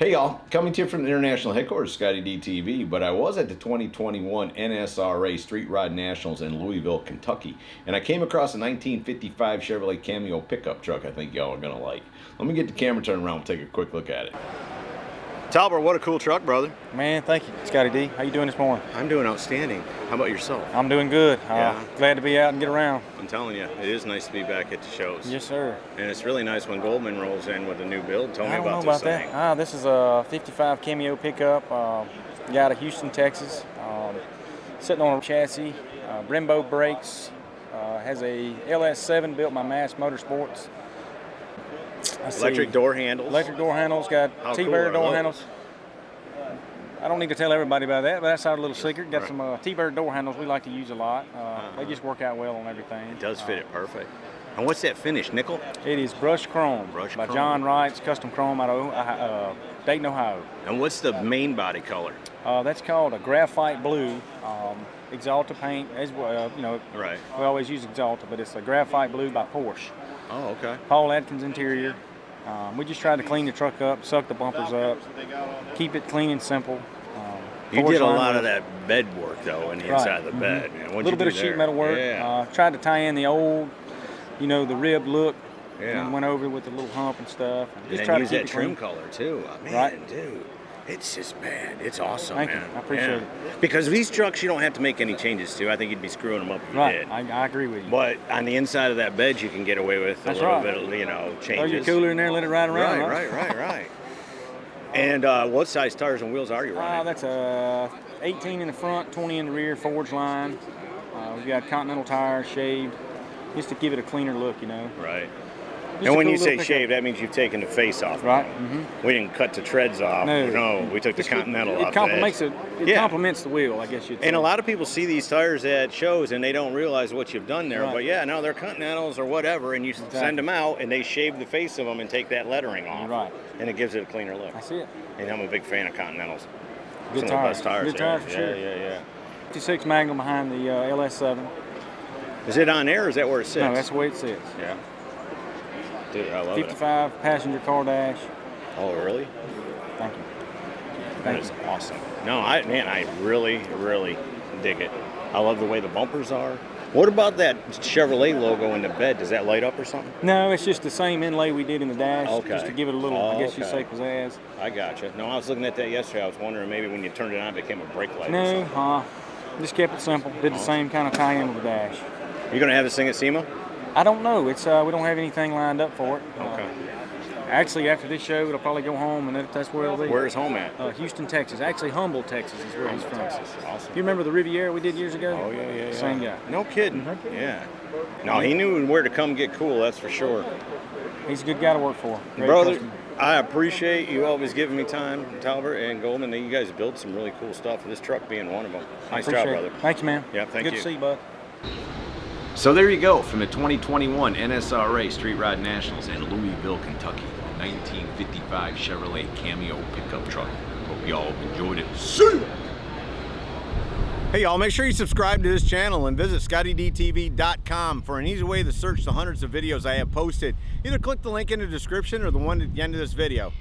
Hey y'all, coming to you from the international headquarters, ScottieDTV, but I was at the 2021 NSRA Street Rod Nationals in Louisville, Kentucky, and I came across a 1955 Chevrolet Cameo pickup truck I think y'all are going to like. Let me get the camera turned around and take a quick look at it. Talbert, what a cool truck, brother. Man, thank you, Scotty D. How you doing this morning? I'm doing outstanding. How about yourself? I'm doing good. Yeah. Glad to be out and get around. I'm telling you, it is nice to be back at the shows. Yes, sir. And it's really nice when Goldman rolls in with a new build. Tell me about this thing. I don't know about that. This is a 55 Cameo pickup. Got out of Houston, Texas. Sitting on a chassis, Brembo brakes. Has a LS7 built by Mass Motorsports. Electric door handles. Electric door handles. Got T-bird door handles. I don't need to tell everybody about that, but that's our little secret. Got some T-bird door handles we like to use a lot. They just work out well on everything. It does fit it perfect. And what's that finish, nickel? It is brushed chrome by John Wright's Custom Chrome out of Dayton, Ohio. And what's the main body color? That's called a Graphite Blue. Exalta paint, as well, you know. Right. We always use Exalta, but it's a Graphite Blue by Porsche. Oh, okay. Paul Atkins interior. We just tried to clean the truck up, suck the bumpers up, keep it clean and simple. You did a lot of that bed work, though, in the inside of the bed. A little bit of sheet metal work. Yeah. Tried to tie in the old, you know, the rib look. Yeah. And went over with the little hump and stuff. And just try to use that trim color, too. Man, right. Dude. It's just, man, it's awesome, Thank man. you. I appreciate it. Because these trucks, you don't have to make any changes to. I think you'd be screwing them up if you did. I agree with you. But on the inside of that bed, you can get away with a little bit of, you know, changes. Throw your cooler in there, let it ride around. Right. And what size tires and wheels are you running? That's 18 in the front, 20 in the rear, forged line. We've got Continental tires, shaved, just to give it a cleaner look, you know. Right. Just and when you say shaved, that means you've taken the face off. Right. We didn't cut the treads off. No, we took the Continental off. It complements the wheel, I guess you'd say. And a lot of people see these tires at shows and they don't realize what you've done there. Right. But yeah, no, they're Continentals or whatever, and you send them out and they shave the face of them and take that lettering off. Right. And it gives it a cleaner look. I see it. And I'm a big fan of Continentals. Good Some of the best tires. Good tires for sure. Yeah. 56 Magnum behind the LS7. Is it on air or is that where it sits? No, that's the way it sits. Yeah. Dude, I love 55 passenger car dash. Oh, really? Thank you. That is awesome. No, I really dig it. I love the way the bumpers are. What about that Chevrolet logo in the bed? Does that light up or something? No, it's just the same inlay we did in the dash. Okay. Just to give it a little, I guess you'd say, pizzazz. I gotcha. No, I was looking at that yesterday. I was wondering maybe when you turned it on, it became a brake light. No, just kept it simple. Did the same kind of tie-in with the dash. You gonna have this thing at SEMA? I don't know. It's we don't have anything lined up for it. Okay. Actually, after this show, it'll probably go home, and that's where it'll be. Where is home at? Houston, Texas. Actually, Humboldt, Texas is where he's from. Texas. Awesome. You remember the Riviera we did years ago? Oh, yeah. Same guy. No kidding. Yeah. No, he knew where to come get cool, that's for sure. He's a good guy to work for. Great Brother, customer. I appreciate you always giving me time, Talbert and Goldman. You guys build some really cool stuff, this truck being one of them. Nice job, brother. Thank you, man. Yeah, thank you. Good to see you, bud. So there you go, from the 2021 NSRA Street Rod Nationals in Louisville, Kentucky. 1955 Chevrolet Cameo pickup truck. Hope y'all enjoyed it. See ya! Hey y'all, make sure you subscribe to this channel and visit ScottieDTV.com for an easy way to search the hundreds of videos I have posted. Either click the link in the description or the one at the end of this video.